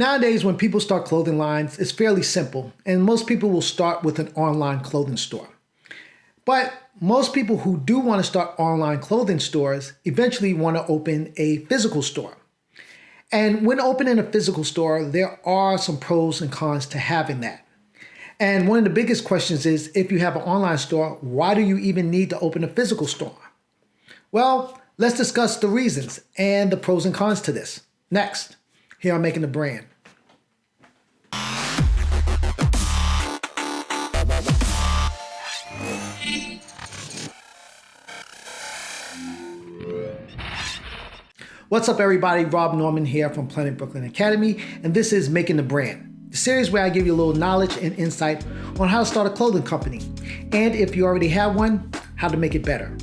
Nowadays, when people start clothing lines, it's fairly simple, and most people will start with an online clothing store. But most people who do want to start online clothing stores eventually want to open a physical store. And when opening a physical store, there are some pros and cons to having that. And one of the biggest questions is, if you have an online store, why do you even need to open a physical store? Well, let's discuss the reasons and the pros and cons to this. Next, here on Making the Brand. What's up, everybody? Rob Norman here from Planet Brooklyn Academy, and this is Making the Brand, the series where I give you a little knowledge and insight on how to start a clothing company, and if you already have one, how to make it better.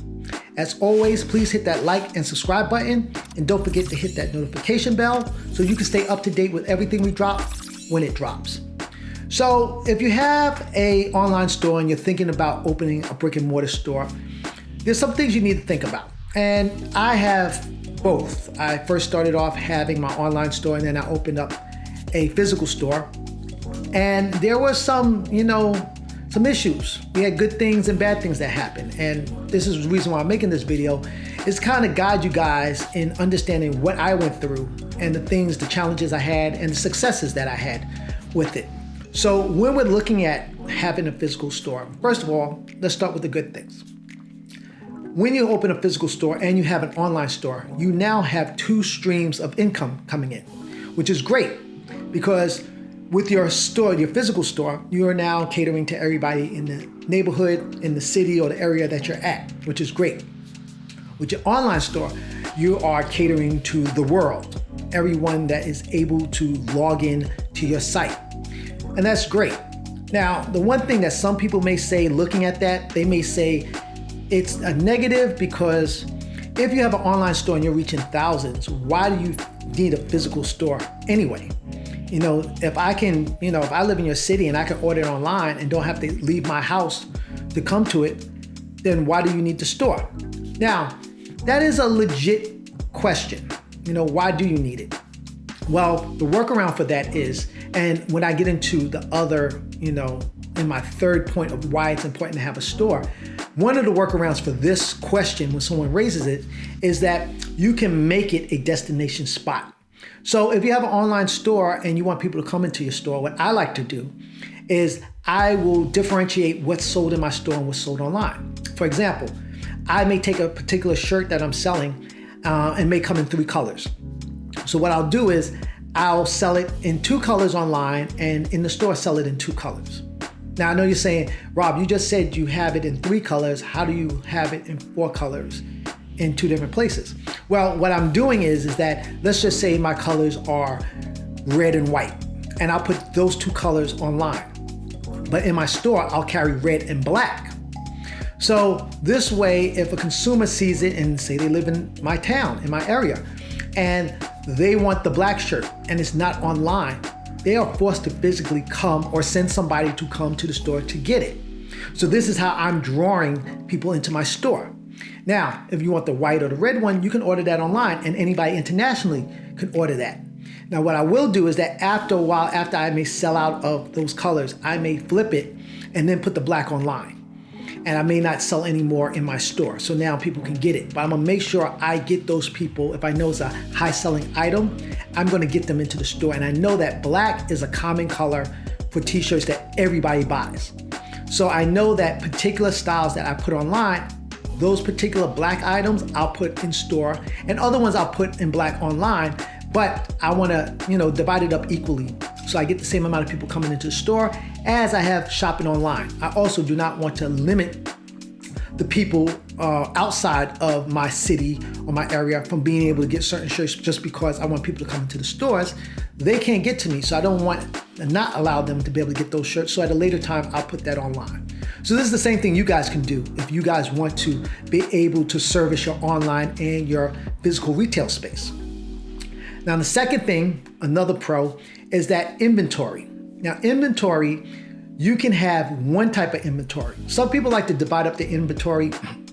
As always, please hit that like and subscribe button, and don't forget to hit that notification bell so you can stay up to date with everything we drop when it drops. So if you have an online store and you're thinking about opening a brick and mortar store, there's some things you need to think about. And I have both. I first started off having my online store, and then I opened up a physical store. And there were some issues. We had good things and bad things that happened. And this is the reason why I'm making this video, is kind of guide you guys in understanding what I went through and the things, the challenges I had and the successes that I had with it. So when we're looking at having a physical store, first of all, let's start with the good things. When you open a physical store and you have an online store, you now have two streams of income coming in, which is great, because with your store, your physical store, you are now catering to everybody in the neighborhood, in the city, or the area that you're at, which is great. With your online store, you are catering to the world, everyone that is able to log in to your site. And that's great. Now, the one thing that some people may say, looking at that, they may say it's a negative, because if you have an online store and you're reaching thousands, why do you need a physical store anyway? If I live in your city and I can order it online and don't have to leave my house to come to it, then why do you need the store? Now, that is a legit question. Why do you need it? Well, the workaround for that is, and when I get into the other, in my third point of why it's important to have a store, one of the workarounds for this question when someone raises it is that you can make it a destination spot. So if you have an online store and you want people to come into your store, what I like to do is I will differentiate what's sold in my store and what's sold online. For example, I may take a particular shirt that I'm selling and may come in 3 colors. So what I'll do is I'll sell it in 2 colors online, and in the store sell it in 2 colors. Now I know you're saying, Rob, you just said you have it in 3 colors. How do you have it in 4 colors in 2 different places? Well, what I'm doing is that, let's just say my colors are red and white, and I'll put those 2 colors online. But in my store, I'll carry red and black. So this way, if a consumer sees it and say they live in my town, in my area, and they want the black shirt and it's not online, they are forced to physically come or send somebody to come to the store to get it. So this is how I'm drawing people into my store. Now, if you want the white or the red one, you can order that online, and anybody internationally can order that. Now, what I will do is that after a while, after I may sell out of those colors, I may flip it and then put the black online. And I may not sell any more in my store. So now people can get it. But I'm gonna make sure I get those people, if I know it's a high selling item, I'm gonna get them into the store. And I know that black is a common color for t-shirts that everybody buys. So I know that particular styles that I put online, those particular black items I'll put in store, and other ones I'll put in black online, but I wanna divide it up equally, so I get the same amount of people coming into the store as I have shopping online. I also do not want to limit the people outside of my city or my area from being able to get certain shirts just because I want people to come into the stores. They can't get to me, so I don't want to not allow them to be able to get those shirts. So at a later time, I'll put that online. So this is the same thing you guys can do if you guys want to be able to service your online and your physical retail space. Now, the second thing, another pro, is that inventory. Now, inventory, you can have one type of inventory. Some people like to divide up the inventory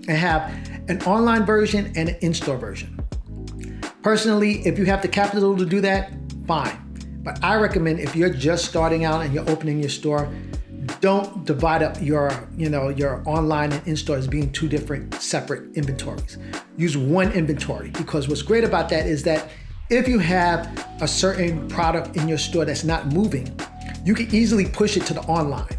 and have an online version and an in-store version. Personally, if you have the capital to do that, fine. But I recommend if you're just starting out and you're opening your store, don't divide up your online and in-store as being two different separate inventories. Use one inventory, because what's great about that is that if you have a certain product in your store that's not moving, you can easily push it to the online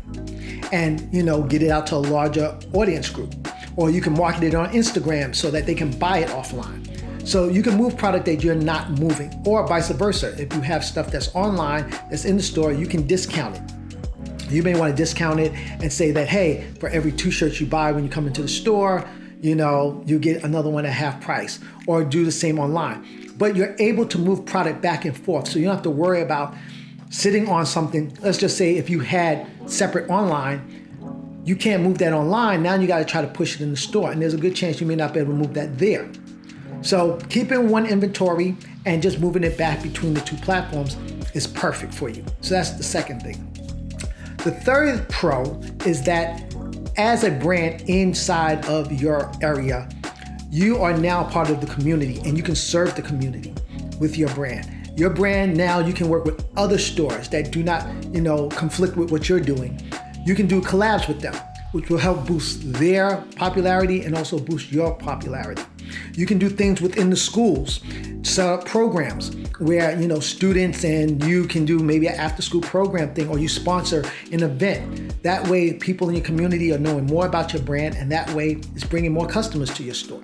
and get it out to a larger audience group. Or you can market it on Instagram so that they can buy it offline. So you can move product that you're not moving, or vice versa. If you have stuff that's online, that's in the store, you can discount it. You may want to discount it and say that, hey, for every 2 shirts you buy when you come into the store, you get another one at half price, or do the same online. But you're able to move product back and forth. So you don't have to worry about sitting on something. Let's just say if you had separate online, you can't move that online. Now you got to try to push it in the store. And there's a good chance you may not be able to move that there. So keeping one inventory and just moving it back between the 2 platforms is perfect for you. So that's the second thing. The third pro is that as a brand inside of your area, you are now part of the community and you can serve the community with your brand. Your brand now, you can work with other stores that do not, conflict with what you're doing. You can do collabs with them, which will help boost their popularity and also boost your popularity. You can do things within the schools, set up programs where, students and you can do maybe an after-school program thing, or you sponsor an event. That way, people in your community are knowing more about your brand, and that way it's bringing more customers to your store.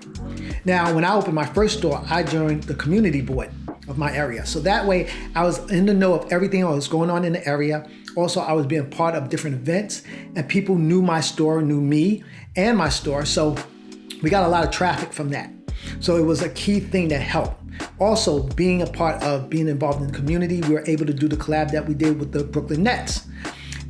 Now, when I opened my first store, I joined the community board of my area. So that way, I was in the know of everything that was going on in the area. Also, I was being part of different events, and people knew my store, knew me and my store. So we got a lot of traffic from that. So it was a key thing that helped. Also, being involved in the community, we were able to do the collab that we did with the Brooklyn Nets.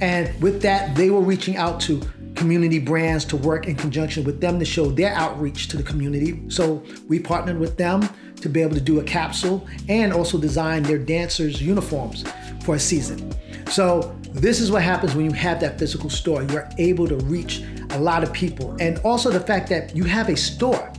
And with that, they were reaching out to community brands to work in conjunction with them to show their outreach to the community. So we partnered with them to be able to do a capsule and also design their dancers' uniforms for a season. So this is what happens when you have that physical store. You're able to reach a lot of people. And also the fact that you have a store.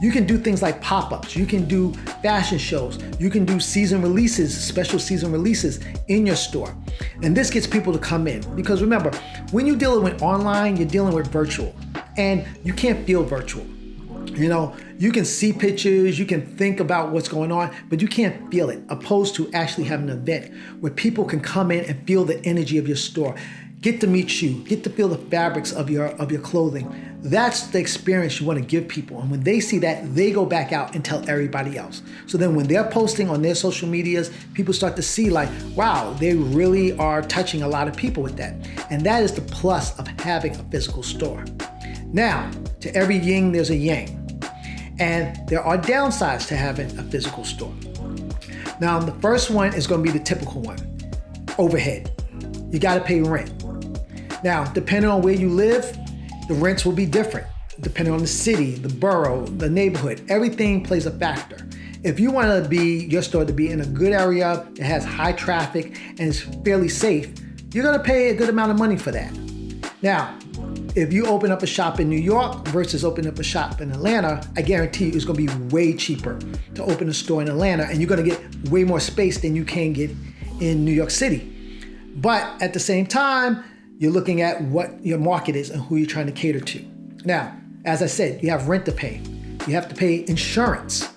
You can do things like pop-ups, you can do fashion shows, you can do season releases, special season releases in your store. And this gets people to come in, because remember, when you're dealing with online, you're dealing with virtual, and you can't feel virtual. You can see pictures, you can think about what's going on, but you can't feel it, opposed to actually having an event where people can come in and feel the energy of your store, get to meet you, get to feel the fabrics of your clothing. That's the experience you want to give people. And when they see that, they go back out and tell everybody else. So then when they're posting on their social medias, people start to see like, wow, they really are touching a lot of people with that. And that is the plus of having a physical store. Now, to every yin, there's a yang. And there are downsides to having a physical store. Now, the first one is going to be the typical one, overhead. You got to pay rent. Now, depending on where you live, the rents will be different. Depending on the city, the borough, the neighborhood, everything plays a factor. If you want your store to be in a good area that has high traffic and is fairly safe, you're going to pay a good amount of money for that. Now, if you open up a shop in New York versus open up a shop in Atlanta, I guarantee you it's going to be way cheaper to open a store in Atlanta, and you're going to get way more space than you can get in New York City. But at the same time, you're looking at what your market is and who you're trying to cater to. Now, as I said, you have rent to pay. You have to pay insurance.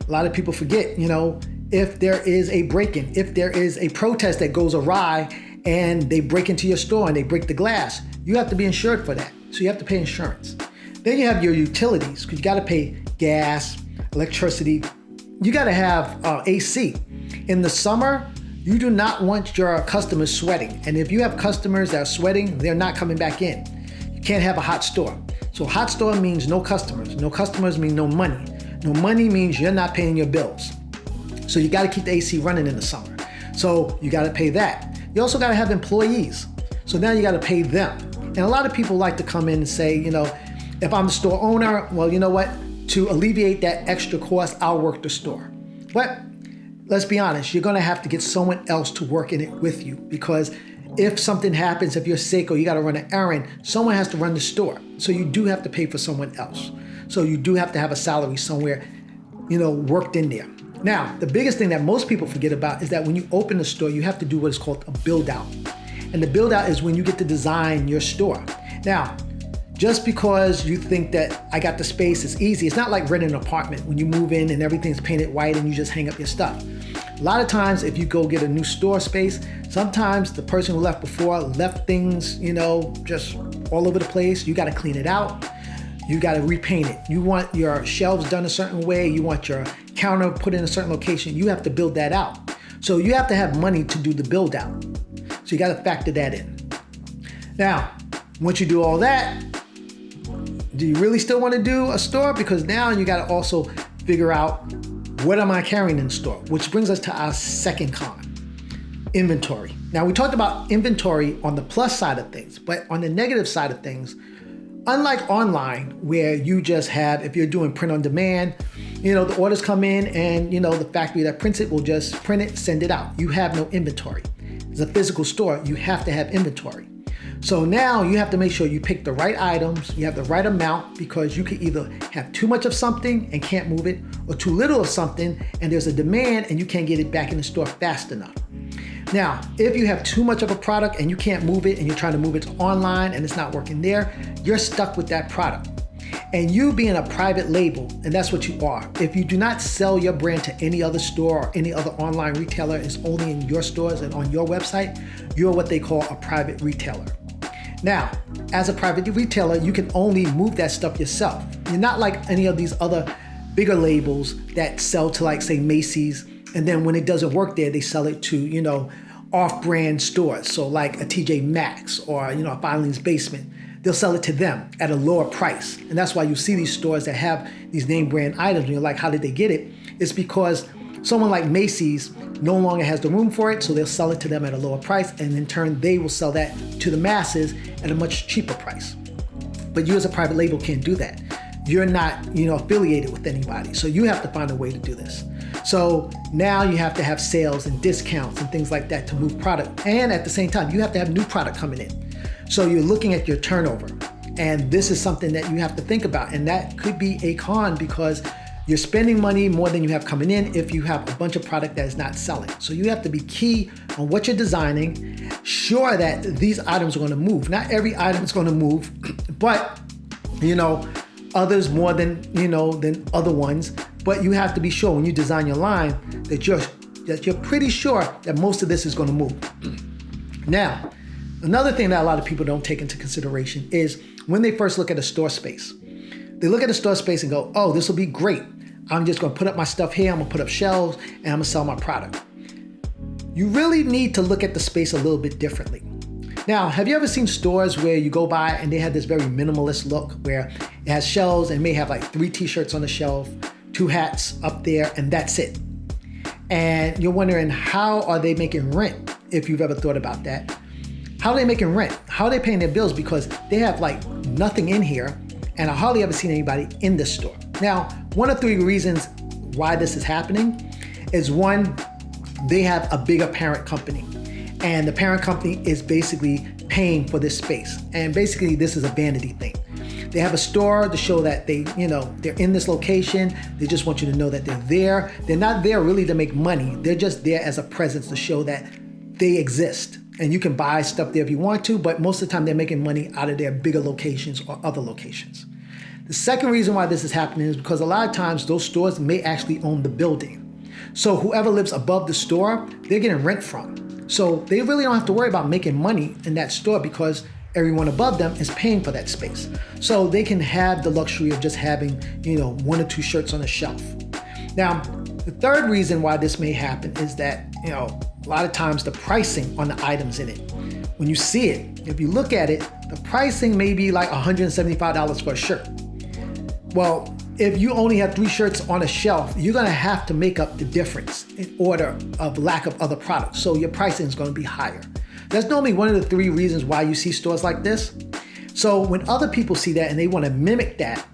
A lot of people forget, if there is a break-in, if there is a protest that goes awry and they break into your store and they break the glass, you have to be insured for that. So you have to pay insurance. Then you have your utilities, because you got to pay gas, electricity. You got to have AC. In the summer, you do not want your customers sweating. And if you have customers that are sweating, they're not coming back in. You can't have a hot store. So hot store means no customers. No customers mean no money. No money means you're not paying your bills. So you got to keep the AC running in the summer. So you got to pay that. You also got to have employees. So now you got to pay them. And a lot of people like to come in and say, if I'm the store owner, well, you know what? To alleviate that extra cost, I'll work the store. But let's be honest, you're going to have to get someone else to work in it with you, because if something happens, if you're sick or you got to run an errand, someone has to run the store. So you do have to pay for someone else. So you do have to have a salary somewhere, worked in there. Now, the biggest thing that most people forget about is that when you open a store, you have to do what is called a build out. And the build out is when you get to design your store. Now, just because you think that I got the space, it's easy. It's not like renting an apartment when you move in and everything's painted white and you just hang up your stuff. A lot of times if you go get a new store space, sometimes the person who left before left things, just all over the place. You got to clean it out. You got to repaint it. You want your shelves done a certain way. You want your counter put in a certain location. You have to build that out. So you have to have money to do the build out. So you got to factor that in. Now, once you do all that, do you really still want to do a store? Because now you got to also figure out, what am I carrying in the store? Which brings us to our second con, inventory. Now, we talked about inventory on the plus side of things, but on the negative side of things, unlike online, where you just have, if you're doing print on demand, the orders come in and, the factory that prints it will just print it, send it out. You have no inventory. As a physical store, you have to have inventory. So now you have to make sure you pick the right items, you have the right amount, because you could either have too much of something and can't move it, or too little of something and there's a demand and you can't get it back in the store fast enough. Now, if you have too much of a product and you can't move it and you're trying to move it to online and it's not working there, you're stuck with that product. And you being a private label, and that's what you are, if you do not sell your brand to any other store or any other online retailer, it's only in your stores and on your website, you're what they call a private retailer. Now, as a private retailer, you can only move that stuff yourself. You're not like any of these other bigger labels that sell to, like, say, Macy's, and then when it doesn't work there, they sell it to, off-brand stores. So like a TJ Maxx or, a Filing's Basement. They'll sell it to them at a lower price. And that's why you see these stores that have these name brand items and you're like, how did they get it? It's because someone like Macy's no longer has the room for it, so they'll sell it to them at a lower price, and in turn, they will sell that to the masses at a much cheaper price. But you as a private label can't do that. You're not, affiliated with anybody, so you have to find a way to do this. So now you have to have sales and discounts and things like that to move product. And at the same time, you have to have new product coming in. So you're looking at your turnover. And this is something that you have to think about. And that could be a con, because you're spending money more than you have coming in if you have a bunch of product that is not selling. So you have to be key on what you're designing, sure that these items are going to move. Not every item is going to move, but others more than other ones. But you have to be sure when you design your line that you're pretty sure that most of this is going to move. Now, another thing that a lot of people don't take into consideration is when they first look at a store space. They look at a store space and go, oh, this will be great. I'm just going to put up my stuff here. I'm going to put up shelves and I'm going to sell my product. You really need to look at the space a little bit differently. Now, have you ever seen stores where you go by and they have this very minimalist look where it has shelves and may have like 3 t-shirts on the shelf, 2 hats up there, and that's it. And you're wondering, how are they making rent? If you've ever thought about that. How are they making rent? How are they paying their bills? Because they have like nothing in here, and I hardly ever seen anybody in this store. Now, one of 3 reasons why this is happening is, one, they have a bigger parent company, and the parent company is basically paying for this space. And basically this is a vanity thing. They have a store to show that they're in this location. They just want you to know that they're there. They're not there really to make money. They're just there as a presence to show that they exist. And you can buy stuff there if you want to, but most of the time they're making money out of their bigger locations or other locations. The second reason why this is happening is because a lot of times those stores may actually own the building. So whoever lives above the store, they're getting rent from. So they really don't have to worry about making money in that store because everyone above them is paying for that space. So they can have the luxury of just having, 1 or 2 shirts on the shelf. Now, the third reason why this may happen is that, a lot of times the pricing on the items in it, when you see it, if you look at it, the pricing may be like $175 for a shirt. Well, if you only have 3 shirts on a shelf, you're gonna have to make up the difference in order of lack of other products. So your pricing is gonna be higher. That's normally one of the 3 reasons why you see stores like this. So when other people see that and they wanna mimic that,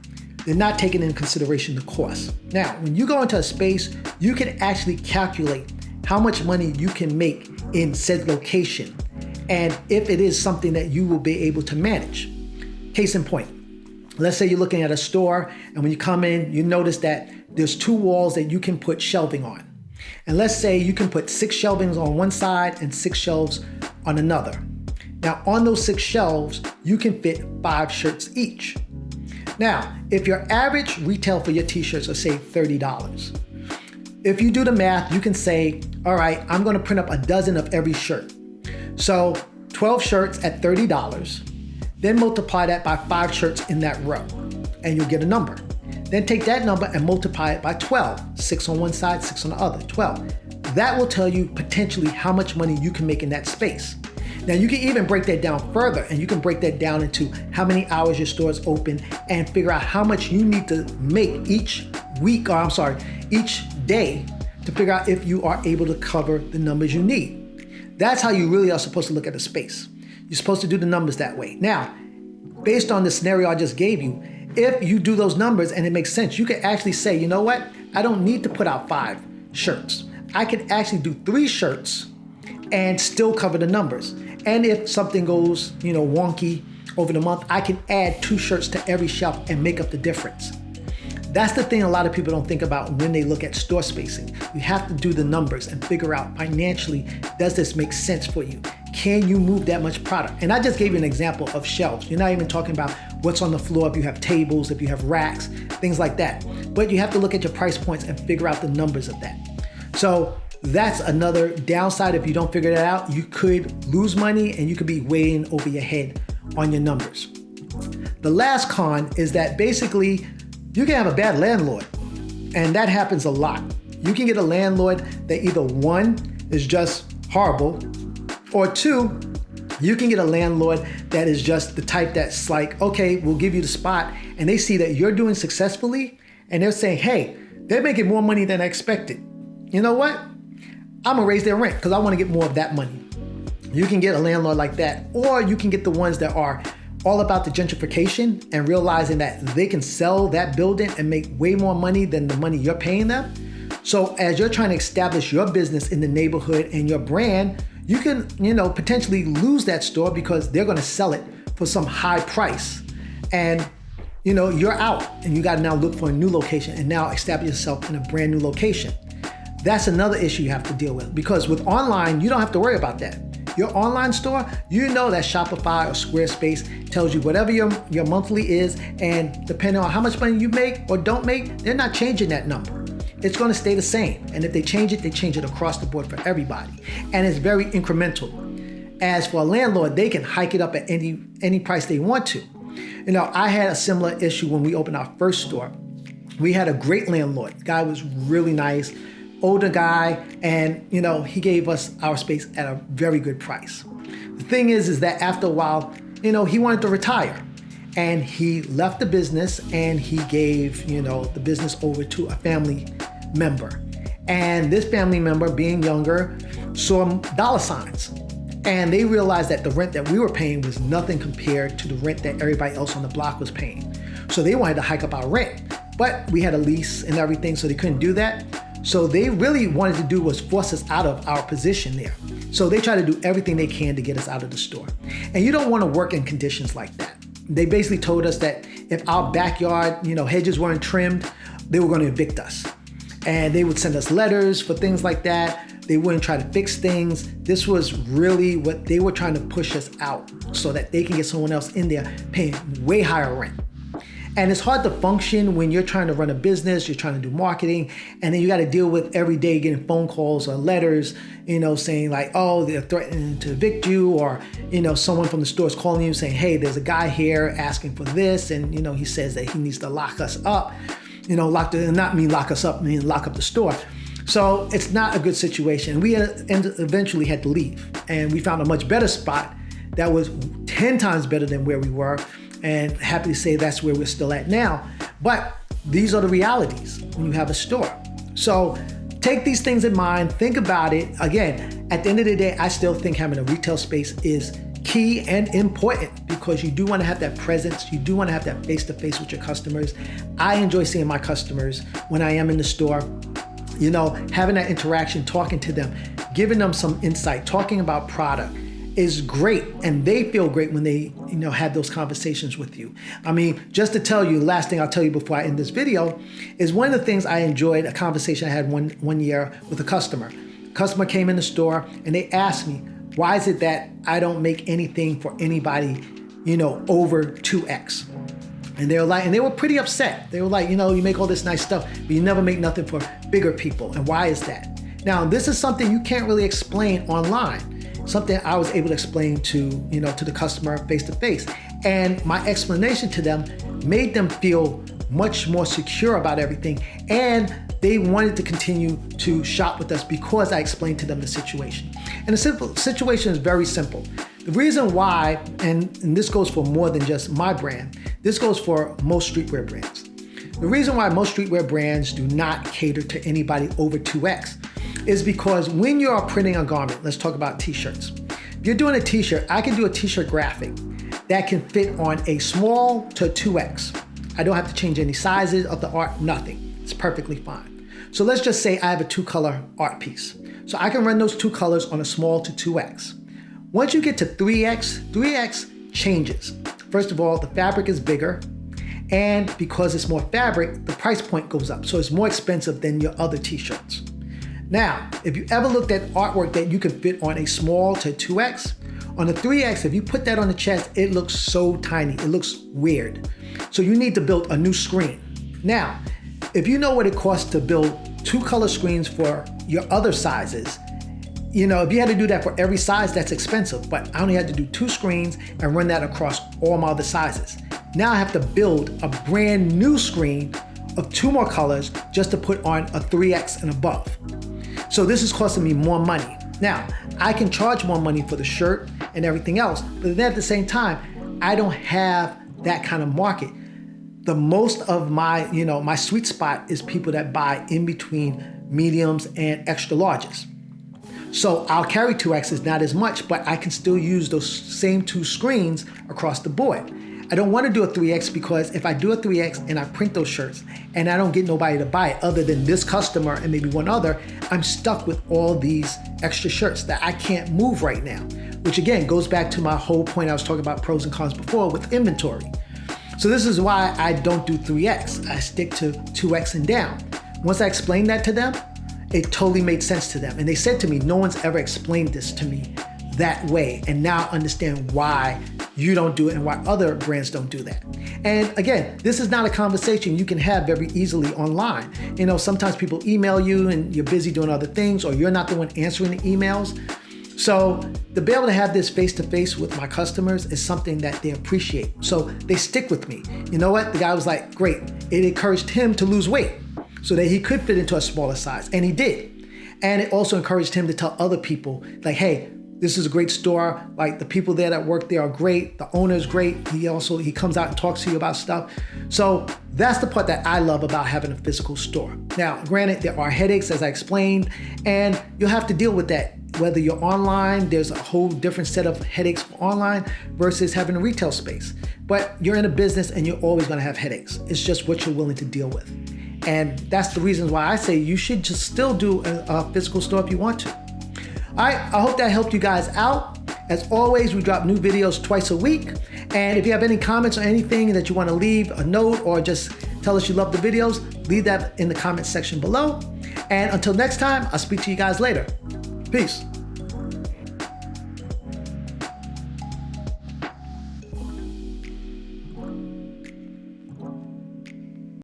they're not taking into consideration the cost. Now, when you go into a space, you can actually calculate how much money you can make in said location, and if it is something that you will be able to manage. Case in point, let's say you're looking at a store and when you come in, you notice that there's 2 walls that you can put shelving on. And let's say you can put 6 shelvings on one side and 6 shelves on another. Now on those 6 shelves, you can fit 5 shirts each. Now, if your average retail for your t-shirts are say $30, if you do the math, you can say, all right, I'm gonna print up a dozen of every shirt. So 12 shirts at $30, then multiply that by 5 shirts in that row, and you'll get a number. Then take that number and multiply it by 12, 6 on one side, 6 on the other, 12. That will tell you potentially how much money you can make in that space. Now you can even break that down further, and you can break that down into how many hours your store is open and figure out how much you need to make each day to figure out if you are able to cover the numbers you need. That's how you really are supposed to look at the space. You're supposed to do the numbers that way. Now, based on the scenario I just gave you, if you do those numbers and it makes sense, you can actually say, you know what? I don't need to put out 5 shirts. I can actually do 3 shirts and still cover the numbers. And if something goes, wonky over the month, I can add 2 shirts to every shelf and make up the difference. That's the thing a lot of people don't think about when they look at store spacing. You have to do the numbers and figure out financially, does this make sense for you? Can you move that much product? And I just gave you an example of shelves. You're not even talking about what's on the floor, if you have tables, if you have racks, things like that. But you have to look at your price points and figure out the numbers of that. So that's another downside. If you don't figure that out, you could lose money and you could be way in over your head on your numbers. The last con is that basically you can have a bad landlord, and that happens a lot. You can get a landlord that either 1 is just horrible, or 2, you can get a landlord that is just the type that's like, okay, we'll give you the spot, and they see that you're doing successfully, and they're saying, hey, they're making more money than I expected. You know what? I'm gonna raise their rent because I wanna get more of that money. You can get a landlord like that, or you can get the ones that are all about the gentrification and realizing that they can sell that building and make way more money than the money you're paying them. So as you're trying to establish your business in the neighborhood and your brand, you can, potentially lose that store because they're gonna sell it for some high price. And, you're out and you gotta now look for a new location and now establish yourself in a brand new location. That's another issue you have to deal with, because with online, you don't have to worry about that. Your online store, that Shopify or Squarespace tells you whatever your monthly is, and depending on how much money you make or don't make, they're not changing that number. It's gonna stay the same. And if they change it across the board for everybody. And it's very incremental. As for a landlord, they can hike it up at any price they want to. I had a similar issue when we opened our first store. We had a great landlord. The guy was really nice, older guy, and he gave us our space at a very good price. The thing is that after a while, he wanted to retire, and he left the business and he gave the business over to a family member. And this family member, being younger, saw dollar signs, and they realized that the rent that we were paying was nothing compared to the rent that everybody else on the block was paying. So they wanted to hike up our rent, but we had a lease and everything, so they couldn't do that. So they really wanted to do was force us out of our position there. So they try to do everything they can to get us out of the store. And you don't want to work in conditions like that. They basically told us that if our backyard, hedges weren't trimmed, they were going to evict us. And they would send us letters for things like that. They wouldn't try to fix things. This was really what they were trying to push us out so that they can get someone else in there paying way higher rent. And it's hard to function when you're trying to run a business, you're trying to do marketing, and then you got to deal with every day getting phone calls or letters, saying like, oh, they're threatening to evict you, or, someone from the store is calling you saying, hey, there's a guy here asking for this, and, he says that he needs to lock us up, not mean lock us up, mean lock up the store. So it's not a good situation. We eventually had to leave, and we found a much better spot that was 10 times better than where we were. And happy to say that's where we're still at now. But these are the realities when you have a store. So take these things in mind, think about it. Again, at the end of the day, I still think having a retail space is key and important, because you do want to have that presence. You do want to have that face-to-face with your customers. I enjoy seeing my customers when I am in the store, having that interaction, talking to them, giving them some insight, talking about product. is great, and they feel great when they, have those conversations with you. I mean, just to tell you, last thing I'll tell you before I end this video is one of the things I enjoyed, a conversation I had one year with a customer. Customer came in the store and they asked me, why is it that I don't make anything for anybody, over 2X? And they were pretty upset. They were like, you make all this nice stuff, but you never make nothing for bigger people. And why is that? Now, this is something you can't really explain online. Something I was able to explain to the customer face to face. And my explanation to them made them feel much more secure about everything. And they wanted to continue to shop with us because I explained to them the situation. And the situation is very simple. The reason why, and this goes for more than just my brand, this goes for most streetwear brands. The reason why most streetwear brands do not cater to anybody over 2X is because when you are printing a garment, let's talk about t-shirts. If you're doing a t-shirt, I can do a t-shirt graphic that can fit on a small to 2X. I don't have to change any sizes of the art, nothing. It's perfectly fine. So let's just say I have a 2-color art piece. So I can run those 2 colors on a small to 2X. Once you get to 3X changes. First of all, the fabric is bigger, and because it's more fabric, the price point goes up. So it's more expensive than your other t-shirts. Now, if you ever looked at artwork that you can fit on a small to 2X, on a 3X, if you put that on the chest, it looks so tiny, it looks weird. So you need to build a new screen. Now, if you know what it costs to build 2 color screens for your other sizes, if you had to do that for every size, that's expensive, but I only had to do 2 screens and run that across all my other sizes. Now I have to build a brand new screen of 2 more colors just to put on a 3X and above. So this is costing me more money. Now, I can charge more money for the shirt and everything else, but then at the same time, I don't have that kind of market. The most of my, my sweet spot is people that buy in between mediums and extra larges. So I'll carry 2X's, not as much, but I can still use those same 2 screens across the board. I don't want to do a 3X because if I do a 3X and I print those shirts and I don't get nobody to buy it other than this customer and maybe one other, I'm stuck with all these extra shirts that I can't move right now, which again goes back to my whole point I was talking about pros and cons before with inventory. So this is why I don't do 3X. I stick to 2X and down. Once I explained that to them, it totally made sense to them. And they said to me, no one's ever explained this to me that way. And now I understand why you don't do it and why other brands don't do that. And again, this is not a conversation you can have very easily online. Sometimes people email you and you're busy doing other things, or you're not the one answering the emails. So to be able to have this face-to-face with my customers is something that they appreciate. So they stick with me. You know what? The guy was like, great. It encouraged him to lose weight so that he could fit into a smaller size. And he did. And it also encouraged him to tell other people, like, hey, this is a great store. Like, the people there that work there are great. The owner is great. He comes out and talks to you about stuff. So that's the part that I love about having a physical store. Now, granted, there are headaches, as I explained, and you'll have to deal with that. Whether you're online, there's a whole different set of headaches for online versus having a retail space. But you're in a business and you're always gonna have headaches. It's just what you're willing to deal with. And that's the reason why I say you should just still do a physical store if you want to. All right, I hope that helped you guys out. As always, we drop new videos twice a week. And if you have any comments or anything that you want to leave a note or just tell us you love the videos, leave that in the comments section below. And until next time, I'll speak to you guys later. Peace.